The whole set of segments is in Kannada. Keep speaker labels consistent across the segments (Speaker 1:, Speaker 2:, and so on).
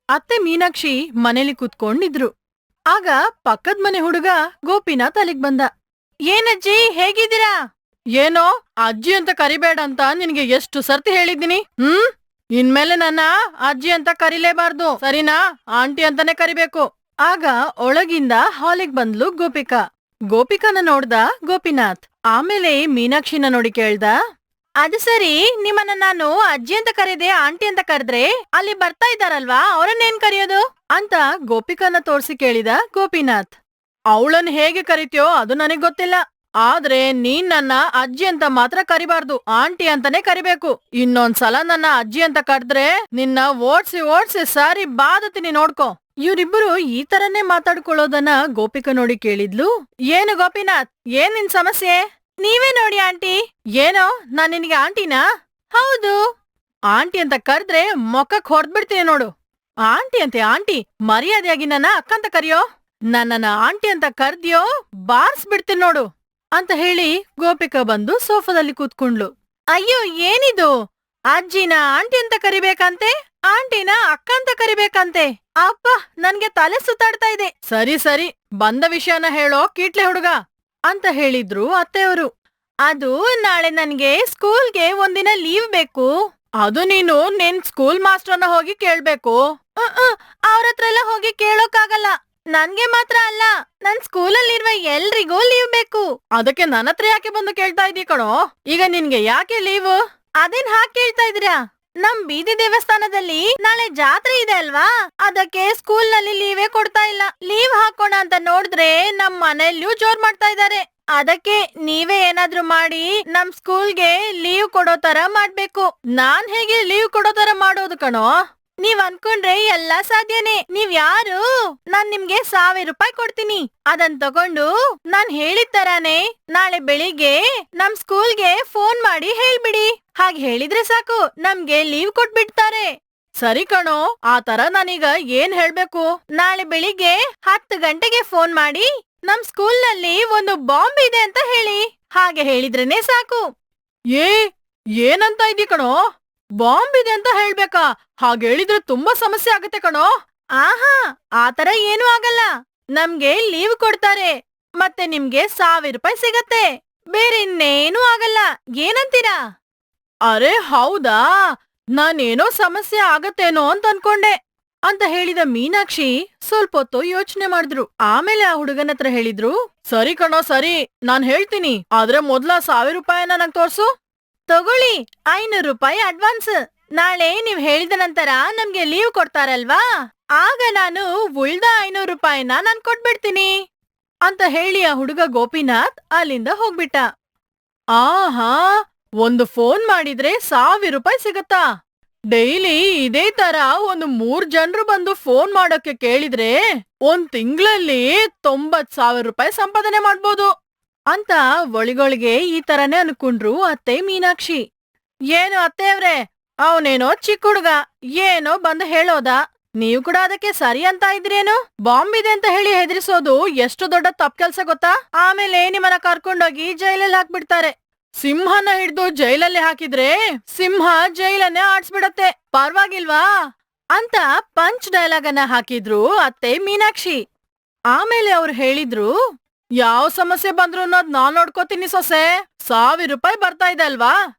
Speaker 1: ಅತ್ತೆ ಮೀನಾಕ್ಷಿ ಮನೇಲಿ ಕುತ್ಕೊಂಡಿದ್ರು. ಆಗ ಪಕ್ಕದ ಮನೆ ಹುಡುಗ ಗೋಪಿನಾಥ್ ಅಲ್ಲಿಗ್ ಬಂದ. ಏನಜ್ಜಿ ಹೇಗಿದ್ದೀರಾ? ಏನೋ ಅಜ್ಜಿ ಅಂತ ಕರಿಬೇಡ ಅಂತ ನಿನ್ಗೆ ಎಷ್ಟು ಸರ್ತಿ ಹೇಳಿದ್ದೀನಿ. ಇನ್ಮೇಲೆ ನನ್ನ ಅಜ್ಜಿ ಅಂತ ಕರಿಲೇಬಾರ್ದು, ಸರಿನಾ? ಆಂಟಿ ಅಂತಾನೆ ಕರಿಬೇಕು. ಆಗ ಒಳಗಿಂದ ಹಾಲಿಗ್ ಬಂದ್ಲು ಗೋಪಿಕಾ. ಗೋಪಿಕಾನ ನೋಡ್ದ ಗೋಪಿನಾಥ್. ಆಮೇಲೆ ಮೀನಾಕ್ಷಿನ ನೋಡಿ ಕೇಳ್ದ, ಅದು ಸರಿ, ನಿಮ್ಮನ್ನ ನಾನು ಅಜ್ಜಿ ಅಂತ ಕರೆದೆ ಆಂಟಿ ಅಂತ ಕರೆದ್ರೆ ಅಲ್ಲಿ ಬರ್ತಾ ಇದ್ದಾರಲ್ವಾ, ಅವ್ರನ್ನೇನ್ ಕರೆಯೋದು ಅಂತ ಗೋಪಿಕಾನ ತೋರ್ಸಿ ಕೇಳಿದ ಗೋಪಿನಾಥ್. ಅವಳನ್ ಹೇಗೆ ಕರಿತೀಯೋ ಅದು ನನಗ್ ಗೊತ್ತಿಲ್ಲ, ಆದ್ರೆ ನೀನ್ ನನ್ನ ಅಜ್ಜಿ ಅಂತ ಮಾತ್ರ ಕರಿಬಾರ್ದು, ಆಂಟಿ ಅಂತಾನೆ ಕರಿಬೇಕು. ಇನ್ನೊಂದ್ಸಲ ನನ್ನ ಅಜ್ಜಿ ಅಂತ ಕರೆದ್ರೆ ನಿನ್ನ ಓಡ್ಸಿ ಓಡ್ಸಿ ಸಾರಿ ಬಾದತೀನಿ ನೋಡ್ಕೊ. ಇವ್ರಿಬ್ಬರು ಈ ತರನೇ ಮಾತಾಡ್ಕೊಳ್ಳೋದನ್ನ ಗೋಪಿಕಾ ನೋಡಿ ಕೇಳಿದ್ಲು. ಏನು ಗೋಪಿನಾಥ್, ಏನ್ ನಿನ್ ಸಮಸ್ಯೆ? ನೀವೇ ನೋಡಿ ಆಂಟಿ. ಏನೋ ನಾನ್ ನಿನ್ಗೆ ಆಂಟಿನಾ? ಹೌದು. ಆಂಟಿ ಅಂತ ಕರೆದ್ರೆ ಮೊಕ್ಕಕ್ ಹೊಡ್ದ್ಬಿಡ್ತೀನಿ ನೋಡು. ಆಂಟಿ ಅಂತೆ ಆಂಟಿ, ಮರ್ಯಾದೆಯಾಗಿ ನನ್ನ ಅಕ್ಕಂತ ಕರಿಯೋ. ನನ್ನನ್ನ ಆಂಟಿ ಅಂತ ಕರ್ದ್ಯೋ ಬಾರ್ಸ್ಬಿಡ್ತೀನಿ ನೋಡು ಅಂತ ಹೇಳಿ ಗೋಪಿಕಾ ಬಂದು ಸೋಫಾದಲ್ಲಿ ಕೂತ್ಕೊಂಡ್ಲು. ಅಯ್ಯೋ ಏನಿದು, ಅಜ್ಜಿನ ಆಂಟಿ ಅಂತ ಕರಿಬೇಕಂತೆ, ಆಂಟಿನ ಅಕ್ಕ ಅಂತ ಕರಿಬೇಕಂತೆ. ಅಪ್ಪ ನನ್ಗೆ ತಲೆ ಸುತ್ತಾಡ್ತಾ ಇದೆ. ಸರಿ ಸರಿ, ಬಂದ ವಿಷಯನ ಹೇಳೋ ಕೀಟ್ಲೆ ಹುಡುಗ ಅಂತ ಹೇಳಿದ್ರು ಅತ್ತೆಯವರು. ಅದು ನಾಳೆ ನನ್ಗೆ ಸ್ಕೂಲ್ಗೆ ಒಂದಿನ ಲೀವ್ ಬೇಕು. ಅದು ನೀನು ನಿನ್ ಸ್ಕೂಲ್ ಮಾಸ್ಟರ್ನ ಹೋಗಿ ಕೇಳ್ಬೇಕು. ಅವ್ರತ್ರ ಎಲ್ಲ ಹೋಗಿ ಕೇಳೋಕಾಗಲ್ಲ. ನನ್ಗೆ ಮಾತ್ರ ಅಲ್ಲ, ನನ್ ಸ್ಕೂಲಲ್ಲಿರುವ ಎಲ್ರಿಗೂ ಲೀವ್ ಬೇಕು. ಅದಕ್ಕೆ ನನ್ನ ಹತ್ರ ಯಾಕೆ ಬಂದು ಕೇಳ್ತಾ ಇದೀ ಕಣೋ? ಈಗ ನಿನ್ಗೆ ಯಾಕೆ ಲೀವ್? ಅದೇನ್ ಹಾಕ್ ಕೇಳ್ತಾ ಇದ್ದೀರಾ? ನಮ್ ಬೀದಿ ದೇವಸ್ಥಾನದಲ್ಲಿ ನಾಳೆ ಜಾತ್ರೆ ಇದೆ ಅಲ್ವಾ, ಅದಕ್ಕೆ ಸ್ಕೂಲ್ ನಲ್ಲಿ ಲೀವೇ ಕೊಡ್ತಾ ಇಲ್ಲ. ಲೀವ್ ಹಾಕೋಣ ಅಂತ ನೋಡಿದ್ರೆ ನಮ್ ಮನೆಯಲ್ಲೂ ಜೋರ್ ಮಾಡ್ತಾ ಇದ್ದಾರೆ. ಅದಕ್ಕೆ ನೀವೇ ಏನಾದ್ರೂ ಮಾಡಿ ನಮ್ ಸ್ಕೂಲ್ಗೆ ಲೀವ್ ಕೊಡೋ ತರ ಮಾಡ್ಬೇಕು. ನಾನ್ ಹೇಗೆ ಲೀವ್ ಕೊಡೋ ತರ ಮಾಡೋದು ಕಣೋ? ನೀವ್ ಅನ್ಕೊಂಡ್ರೆ ಎಲ್ಲಾ ಸಾಧ್ಯನೇ. ನೀವ್ ಯಾರು? ನಾನ್ ನಿಮ್ಗೆ 1000 ರೂಪಾಯಿ ಕೊಡ್ತೀನಿ. ಅದನ್ ತಗೊಂಡು ನಾನ್ ಹೇಳಿದ ತರಾನೇ ನಾಳೆ ಬೆಳಿಗ್ಗೆ ನಮ್ ಸ್ಕೂಲ್ಗೆ ಫೋನ್ ಮಾಡಿ ಹೇಳ್ಬಿಡಿ. ಹಾಗೆ ಹೇಳಿದ್ರೆ ಸಾಕು, ನಮ್ಗೆ ಲೀವ್ ಕೊಟ್ಬಿಡ್ತಾರೆ. ಸರಿ ಕಣೋ, ಆ ತರ ನಾನೀಗ ಏನ್ ಹೇಳ್ಬೇಕು? ನಾಳೆ ಬೆಳಿಗ್ಗೆ 10 ಗಂಟೆಗೆ ಫೋನ್ ಮಾಡಿ ನಮ್ ಸ್ಕೂಲ್ ನಲ್ಲಿ ಒಂದು ಬಾಂಬ್ ಇದೆ ಅಂತ ಹೇಳಿ. ಹಾಗೆ ಹೇಳಿದ್ರೇನೆ ಸಾಕು. ಏನಂತ ಇದೀ ಕಣೋ? ಬಾಂಬ್ ಇದೆ ಅಂತ ಹೇಳ್ಬೇಕಾ? ಹಾಗೆ ಹೇಳಿದ್ರೆ ತುಂಬಾ ಸಮಸ್ಯೆ ಆಗತ್ತೆ ಕಣೋ. ಆಹಾ, ಆತರ ಏನೂ ಆಗಲ್ಲ. ನಮ್ಗೆ ಲೀವ್ ಕೊಡ್ತಾರೆ, ಮತ್ತೆ ನಿಮ್ಗೆ 1000 ರೂಪಾಯಿ ಸಿಗತ್ತೆ. ಬೇರೆ ಇನ್ನೇನೂ ಆಗಲ್ಲ. ಏನಂತೀರಾ? ಅರೆ ಹೌದಾ, ನಾನೇನೋ ಸಮಸ್ಯೆ ಆಗತ್ತೇನೋ ಅಂತ ಅನ್ಕೊಂಡೆ ಅಂತ ಹೇಳಿದ ಮೀನಾಕ್ಷಿ ಸ್ವಲ್ಪ ಹೊತ್ತು ಯೋಚನೆ ಮಾಡಿದ್ರು. ಆಮೇಲೆ ಆ ಹುಡುಗನ ಹತ್ರ ಹೇಳಿದ್ರು, ಸರಿ ಕಣೋ ಸರಿ, ನಾನ್ ಹೇಳ್ತೀನಿ, ಆದ್ರೆ ಮೊದ್ಲ 1000 ರೂಪಾಯಿನ ನಂಗ್ ತೋರ್ಸು. ತಗೊಳ್ಳಿ, 500 ರೂಪಾಯಿ ಅಡ್ವಾನ್ಸ್. ನಾಳೆ ನೀವ್ ಹೇಳಿದ ನಂತರ ನಮ್ಗೆ ಲೀವ್ ಕೊಡ್ತಾರಲ್ವಾ, ಆಗ ನಾನು ಉಳ್ದ 500 ರೂಪಾಯಿನ ನಾನ್ ಕೊಟ್ಬಿಡ್ತೀನಿ ಅಂತ ಹೇಳಿ ಆ ಹುಡುಗ ಗೋಪಿನಾಥ್ ಅಲ್ಲಿಂದ ಹೋಗ್ಬಿಟ್ಟ. ಆಹಾ, ಒಂದು ಫೋನ್ ಮಾಡಿದ್ರೆ 1000 ರೂಪಾಯಿ ಸಿಗತ್ತಾ? ಡೈಲಿ ಇದೇ ತರ ಒಂದು 3 ಜನರು ಬಂದು ಫೋನ್ ಮಾಡೋಕೆ ಕೇಳಿದ್ರೆ ಒಂದ್ ತಿಂಗಳಲ್ಲಿ 90,000 ರೂಪಾಯಿ ಸಂಪಾದನೆ ಮಾಡ್ಬೋದು ಅಂತ ಒಳಿಗೊಳಗೆ ಈ ತರನೇ ಅನ್ಕೊಂಡ್ರು ಅತ್ತೆ ಮೀನಾಕ್ಷಿ. ಏನು ಅತ್ತೆಯವ್ರೆ, ಅವನೇನೋ ಚಿಕ್ಕ ಹುಡುಗ, ಏನೋ ಬಂದು ಹೇಳೋದ, ನೀವು ಕೂಡ ಅದಕ್ಕೆ ಸರಿ ಅಂತ ಇದ್ರೇನು? ಬಾಂಬ್ ಇದೆ ಅಂತ ಹೇಳಿ ಹೆದರಿಸೋದು ಎಷ್ಟು ದೊಡ್ಡ ತಪ್ಪು ಕೆಲ್ಸ ಗೊತ್ತಾ? ಆಮೇಲೆ ನಿಮ್ಮನ್ನ ಕರ್ಕೊಂಡೋಗಿ ಜೈಲಲ್ಲಿ ಹಾಕ್ಬಿಡ್ತಾರೆ. ಸಿಂಹನ ಹಿಡ್ದು ಜೈಲಲ್ಲಿ ಹಾಕಿದ್ರೆ ಸಿಂಹ ಜೈಲನ್ನೇ ಆಡ್ಸ್ಬಿಡತ್ತೆ, ಪರವಾಗಿಲ್ವಾ ಅಂತ ಪಂಚ್ ಡೈಲಾಗ್ ಅನ್ನ ಹಾಕಿದ್ರು ಅತ್ತೆ ಮೀನಾಕ್ಷಿ. ಆಮೇಲೆ ಅವ್ರು ಹೇಳಿದ್ರು, ಯಾವ ಸಮಸ್ಯೆ ಬಂದ್ರು ಅನ್ನೋದ್ ನಾನ್ ನೋಡ್ಕೋತೀನಿ ಸೊಸೆ. 1000 ರೂಪಾಯಿ ಬರ್ತಾ ಇದೆ ಅಲ್ವಾ,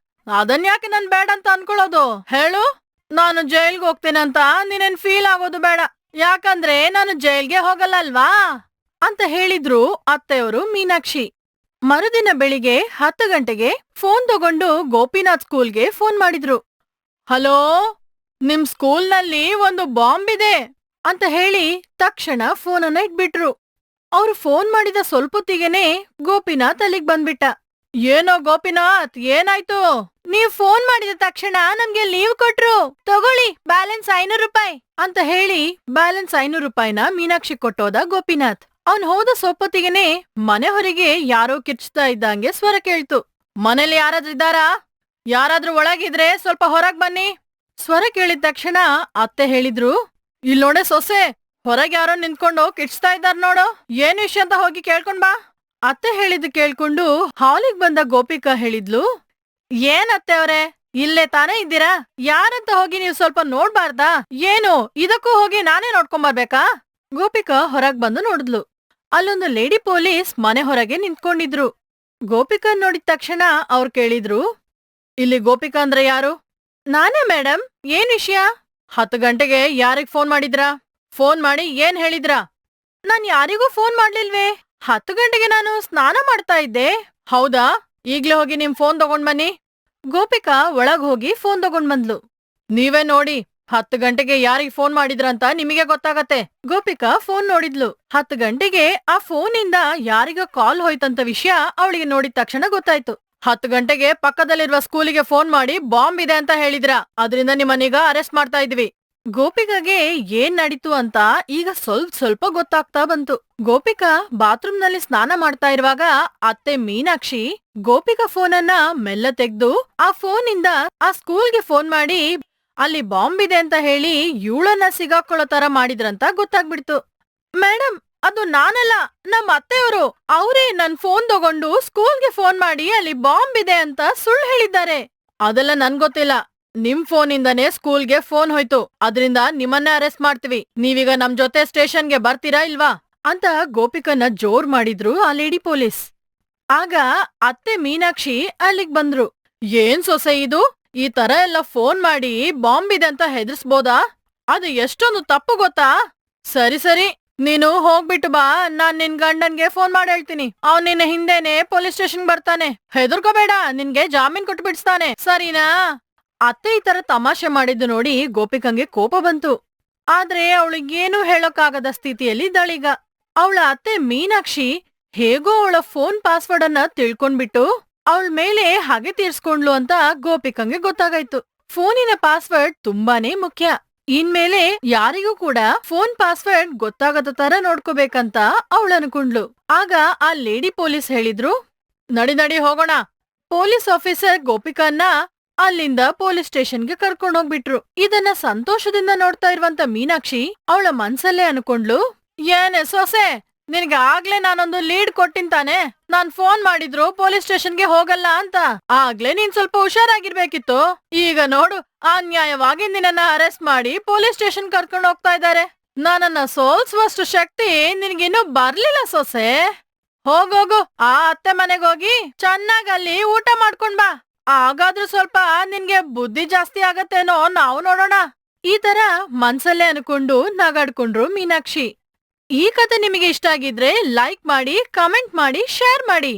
Speaker 1: ಅದನ್ಯಾಕೆ ನನ್ ಬೇಡ ಅಂತ ಅನ್ಕೊಳ್ಳೋದು ಹೇಳು? ನಾನು ಜೈಲ್ಗೆ ಹೋಗ್ತೇನಂತ ನೀನೇನ್ ಫೀಲ್ ಆಗೋದು ಬೇಡ, ಯಾಕಂದ್ರೆ ನಾನು ಜೈಲ್ಗೆ ಹೋಗಲ್ಲ ಅಲ್ವಾ ಅಂತ ಹೇಳಿದ್ರು ಅತ್ತೆಯವರು ಮೀನಾಕ್ಷಿ. ಮರುದಿನ ಬೆಳಿಗ್ಗೆ 10 ಗಂಟೆಗೆ ಫೋನ್ ತಗೊಂಡು ಗೋಪಿನಾಥ್ ಸ್ಕೂಲ್ಗೆ ಫೋನ್ ಮಾಡಿದ್ರು. ಹಲೋ, ನಿಮ್ ಸ್ಕೂಲ್ನಲ್ಲಿ ಒಂದು ಬಾಂಬ್ ಇದೆ ಅಂತ ಹೇಳಿ ತಕ್ಷಣ ಫೋನನ್ನ ಇಟ್ಬಿಟ್ರು. ಅವ್ರು ಫೋನ್ ಮಾಡಿದ ಸ್ವಲ್ಪೊತ್ತಿಗೆನೆ ಗೋಪಿನಾಥ್ ಅಲ್ಲಿಗ್ ಬಂದ್ಬಿಟ್ಟ. ಏನೋ ಗೋಪಿನಾಥ್, ಏನಾಯ್ತು? ನೀವ್ ಫೋನ್ ಮಾಡಿದ ತಕ್ಷಣ ನಮ್ಗೆ ಲೀವ್ ಕೊಟ್ರು. ತಗೊಳ್ಳಿ, ಬ್ಯಾಲೆನ್ಸ್ 500 ರೂಪಾಯಿ ಅಂತ ಹೇಳಿ ಬ್ಯಾಲೆನ್ಸ್ 500 ರೂಪಾಯಿನ ಮೀನಾಕ್ಷಿ ಕೊಟ್ಟೋದ ಗೋಪಿನಾಥ್. ಅವ್ನ್ ಹೋದ ಸ್ವಲ್ಪೊತ್ತಿಗೆನೆ ಮನೆ ಹೊರಗೆ ಯಾರೋ ಕಿರ್ಚ್ತಾ ಇದ್ದಂಗೆ ಸ್ವರ ಕೇಳ್ತು. ಮನೇಲಿ ಯಾರಾದ್ರೂ ಇದ್ದಾರಾ? ಯಾರಾದ್ರೂ ಒಳಗಿದ್ರೆ ಸ್ವಲ್ಪ ಹೊರಗ್ ಬನ್ನಿ. ಸ್ವರ ಕೇಳಿದ ತಕ್ಷಣ ಅತ್ತೆ ಹೇಳಿದ್ರು, ಇಲ್ ನೋಡೆ ಸೊಸೆ, ಹೊರಗೆ ಯಾರೋ ನಿಂತ್ಕೊಂಡು ಕಿರ್ಚ್ತಾ ಇದ್ದಾರ ನೋಡು, ಏನ್ ವಿಷಯ ಅಂತ ಹೋಗಿ ಕೇಳ್ಕೊಂಡ್ ಬಾ. ಅತ್ತೆ ಹೇಳಿದ್ದು ಕೇಳ್ಕೊಂಡು ಹಾಲಿಗ್ ಬಂದ ಗೋಪಿಕಾ ಹೇಳಿದ್ಲು, ಏನ್ ಅತ್ತೆ ಅವ್ರೆ, ಇಲ್ಲೇ ತಾನೇ ಇದ್ದೀರಾ? ಯಾರಂತ ಹೋಗಿ ನೀವು ಸ್ವಲ್ಪ ನೋಡ್ಬಾರ್ದಾ? ಏನು ಇದಕ್ಕೂ ಹೋಗಿ ನಾನೇ ನೋಡ್ಕೊಂಬರ್ಬೇಕಾ? ಗೋಪಿಕಾ ಹೊರಗ್ ಬಂದು ನೋಡಿದ್ಲು. ಅಲ್ಲೊಂದು ಲೇಡಿ ಪೊಲೀಸ್ ಮನೆ ಹೊರಗೆ ನಿಂತ್ಕೊಂಡಿದ್ರು. ಗೋಪಿಕಾ ನೋಡಿದ ತಕ್ಷಣ ಅವ್ರು ಕೇಳಿದ್ರು, ಇಲ್ಲಿ ಗೋಪಿಕಾ ಅಂದ್ರೆ ಯಾರು? ನಾನೇ ಮೇಡಮ್. ಏನ್ ವಿಷಯ? 10 ಗಂಟೆಗೆ ಯಾರಿಗ್ ಫೋನ್ ಮಾಡಿದ್ರಾ? ಫೋನ್ ಮಾಡಿ ಏನ್ ಹೇಳಿದ್ರಾ? ನಾನ್ ಯಾರಿಗೂ ಫೋನ್ ಮಾಡ್ಲಿಲ್ವೇ. 10 ಗಂಟೆಗೆ ನಾನು ಸ್ನಾನ ಮಾಡ್ತಾ ಇದ್ದೆ. ಹೌದಾ? ಈಗ್ಲೇ ಹೋಗಿ ನಿಮ್ ಫೋನ್ ತಗೊಂಡ್ ಬನ್ನಿ. ಗೋಪಿಕಾ ಒಳಗ್ ಹೋಗಿ ಫೋನ್ ತಗೊಂಡ್ ಬಂದ್ಲು. ನೀವೇ ನೋಡಿ, 10 ಗಂಟೆಗೆ ಯಾರಿಗ್ ಫೋನ್ ಮಾಡಿದ್ರಂತ ನಿಮಗೆ ಗೊತ್ತಾಗತ್ತೆ. ಗೋಪಿಕಾ ಫೋನ್ ನೋಡಿದ್ಲು. 10 ಗಂಟೆಗೆ ಆ ಫೋನಿಂದ ಯಾರಿಗ ಕಾಲ್ ಹೋಯ್ತಂತ ವಿಷಯ ಅವಳಿಗೆ ನೋಡಿದ ತಕ್ಷಣ ಗೊತ್ತಾಯ್ತು. 10 ಗಂಟೆಗೆ ಪಕ್ಕದಲ್ಲಿರುವ ಸ್ಕೂಲಿಗೆ ಫೋನ್ ಮಾಡಿ ಬಾಂಬ್ ಇದೆ ಅಂತ ಹೇಳಿದ್ರ. ಅದರಿಂದ ನಿಮ್ಮನ್ನೀಗ ಅರೆಸ್ಟ್ ಮಾಡ್ತಾ ಇದ್ವಿ. ಗೋಪಿಕಾಗೆ ಏನ್ ನಡೀತು ಅಂತ ಈಗ ಸ್ವಲ್ಪ ಗೊತ್ತಾಗ್ತಾ ಬಂತು. ಗೋಪಿಕಾ ಬಾತ್ರೂಮ್ನಲ್ಲಿ ಸ್ನಾನ ಮಾಡ್ತಾ ಇರುವಾಗ ಅತ್ತೆ ಮೀನಾಕ್ಷಿ ಗೋಪಿಕಾ ಫೋನನ್ನ ಮೆಲ್ಲ ತೆಗ್ದು ಆ ಫೋನಿಂದ ಆ ಸ್ಕೂಲ್ಗೆ ಫೋನ್ ಮಾಡಿ ಅಲ್ಲಿ ಬಾಂಬ್ ಇದೆ ಅಂತ ಹೇಳಿ ಇವಳನ್ನ ಸಿಗಾಕೊಳ್ಳೋ ತರ ಮಾಡಿದ್ರಂತ ಗೊತ್ತಾಗ್ಬಿಡ್ತು. ಮೇಡಮ್, ಅದು ನಾನಲ್ಲ, ನಮ್ಮ ಅತ್ತೆಯವರು. ಅವರೇ ನನ್ ಫೋನ್ ತಗೊಂಡು ಸ್ಕೂಲ್ಗೆ ಫೋನ್ ಮಾಡಿ ಅಲ್ಲಿ ಬಾಂಬ್ ಇದೆ ಅಂತ ಸುಳ್ಳು ಹೇಳಿದ್ದಾರೆ. ಅದೆಲ್ಲ ನನ್ ಗೊತ್ತಿಲ್ಲ. ನಿಮ್ ಫೋನಿಂದಾನೇ ಸ್ಕೂಲ್ಗೆ ಫೋನ್ ಹೋಯ್ತು. ಅದ್ರಿಂದ ನಿಮ್ಮನ್ನೇ ಅರೆಸ್ಟ್ ಮಾಡ್ತೀವಿ. ನೀವೀಗ ನಮ್ ಜೊತೆ ಸ್ಟೇಷನ್ಗೆ ಬರ್ತೀರಾ ಇಲ್ವಾ ಅಂತ ಗೋಪಿಕನ್ನ ಜೋರ್ ಮಾಡಿದ್ರು ಆ ಲೇಡಿ ಪೊಲೀಸ್. ಆಗ ಅತ್ತೆ ಮೀನಾಕ್ಷಿ ಅಲ್ಲಿಗ್ ಬಂದ್ರು. ಏನ್ ಸೊಸೆ ಇದು? ಈ ತರ ಎಲ್ಲ ಫೋನ್ ಮಾಡಿ ಬಾಂಬ್ ಇದೆ ಅಂತ ಹೆದರ್ಸ್ಬೋದಾ? ಅದು ಎಷ್ಟೊಂದು ತಪ್ಪು ಗೊತ್ತಾ? ಸರಿ, ನೀನು ಹೋಗ್ಬಿಟ್ಟು ಬಾ. ನಾನ್ ನಿನ್ ಗಂಡನ್ಗೆ ಫೋನ್ ಮಾಡಿ ಹೇಳ್ತೀನಿ. ಅವ್ನ್ ನಿನ್ನ ಹಿಂದೆನೆ ಪೊಲೀಸ್ ಸ್ಟೇಷನ್ ಬರ್ತಾನೆ. ಹೆದರ್ಕೋಬೇಡ, ನಿನ್ಗೆ ಜಾಮೀನ್ ಕೊಟ್ಟು ಬಿಡಿಸ್ತಾನೆ, ಸರಿನಾ? ಅತ್ತೆ ಈ ತರ ತಮಾಷೆ ಮಾಡಿದ್ದು ನೋಡಿ ಗೋಪಿಕಂಗೆ ಕೋಪ ಬಂತು. ಆದ್ರೆ ಅವಳಿಗೇನು ಹೇಳೋಕ್ಕಾಗದ ಸ್ಥಿತಿಯಲ್ಲಿ ಇದ್ದಾಳೀಗ. ಅವಳ ಅತ್ತೆ ಮೀನಾಕ್ಷಿ ಹೇಗೋ ಅವಳ ಫೋನ್ ಪಾಸ್ವರ್ಡ್ ಅನ್ನ ತಿಳ್ಕೊಂಡ್ಬಿಟ್ಟು ಅವಳ ಮೇಲೆ ಹಾಗೆ ತೀರ್ಸ್ಕೊಂಡ್ಲು ಅಂತ ಗೋಪಿಕಂಗೆ ಗೊತ್ತಾಗಾಯ್ತು. ಫೋನಿನ ಪಾಸ್ವರ್ಡ್ ತುಂಬಾನೇ ಮುಖ್ಯ. ಇನ್ಮೇಲೆ ಯಾರಿಗೂ ಕೂಡ ಫೋನ್ ಪಾಸ್ವರ್ಡ್ ಗೊತ್ತಾಗದ ತರ ನೋಡ್ಕೋಬೇಕಂತ ಅವಳು ಅನ್ಕೊಂಡ್ಲು. ಆಗ ಆ ಲೇಡಿ ಪೊಲೀಸ್ ಹೇಳಿದ್ರು, ನಡಿ ಹೋಗೋಣ. ಪೊಲೀಸ್ ಆಫೀಸರ್ ಗೋಪಿಕನ್ನ ಅಲ್ಲಿಂದ ಪೊಲೀಸ್ ಸ್ಟೇಷನ್ಗೆ ಕರ್ಕೊಂಡ್ ಹೋಗ್ಬಿಟ್ರು. ಇದನ್ನ ಸಂತೋಷದಿಂದ ನೋಡ್ತಾ ಇರುವಂತ ಮೀನಾಕ್ಷಿ ಅವಳ ಮನ್ಸಲ್ಲೇ ಅನ್ಕೊಂಡ್ಲು, ಏನೇ ಸೊಸೆ, ನಿನ್ಗೆ ಆಗ್ಲೇ ನಾನೊಂದು ಲೀಡ್ ಕೊಟ್ಟಿಂತಾನೆ. ನಾನ್ ಫೋನ್ ಮಾಡಿದ್ರು ಪೊಲೀಸ್ ಸ್ಟೇಷನ್ಗೆ ಹೋಗಲ್ಲ ಅಂತ. ಆಗ್ಲೇ ನೀನ್ ಸ್ವಲ್ಪ ಹುಷಾರಾಗಿರ್ಬೇಕಿತ್ತು. ಈಗ ನೋಡು, ಅನ್ಯಾಯವಾಗಿ ನಿನ್ನನ್ನ ಅರೆಸ್ಟ್ ಮಾಡಿ ಪೊಲೀಸ್ ಸ್ಟೇಷನ್ ಕರ್ಕೊಂಡು ಹೋಗ್ತಾ ಇದ್ದಾರೆ. ನನ್ನನ್ನ ಸೋಲ್ಸುವಷ್ಟು ಶಕ್ತಿ ನಿನ್ಗಿನ್ನೂ ಬರ್ಲಿಲ್ಲ ಸೊಸೆ. ಹೋಗೋಗು, ಆ ಅತ್ತೆ ಮನೆಗೋಗಿ ಚೆನ್ನಾಗ್ ಅಲ್ಲಿ ಊಟ ಮಾಡ್ಕೊಂಡ್ ಬಾ. ಆಗಾದ್ರೂ ಸ್ವಲ್ಪ ನಿನ್ಗೆ ಬುದ್ಧಿ ಜಾಸ್ತಿ ಆಗತ್ತೇನೋ, ನಾವು ನೋಡೋಣ. ಈ ತರ ಮನ್ಸಲ್ಲೇ ಅನ್ಕೊಂಡು ನಗಾಡ್ಕೊಂಡ್ರು ಮೀನಾಕ್ಷಿ. ಈ ಕತೆ ನಿಮಗೆ ಇಷ್ಟ ಆಗಿದ್ರೆ ಲೈಕ್ ಮಾಡಿ, ಕಮೆಂಟ್ ಮಾಡಿ, ಶೇರ್ ಮಾಡಿ.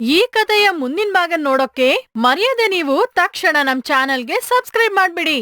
Speaker 1: ಈ ಕಥೆಯ ಮುಂದಿನ ಭಾಗ ನೋಡೋಕೆ ಮರೆಯದೆ ನೀವು ತಕ್ಷಣ ನಮ್ ಚಾನೆಲ್ಗೆ ಸಬ್ಸ್ಕ್ರೈಬ್ ಮಾಡ್ಬಿಡಿ.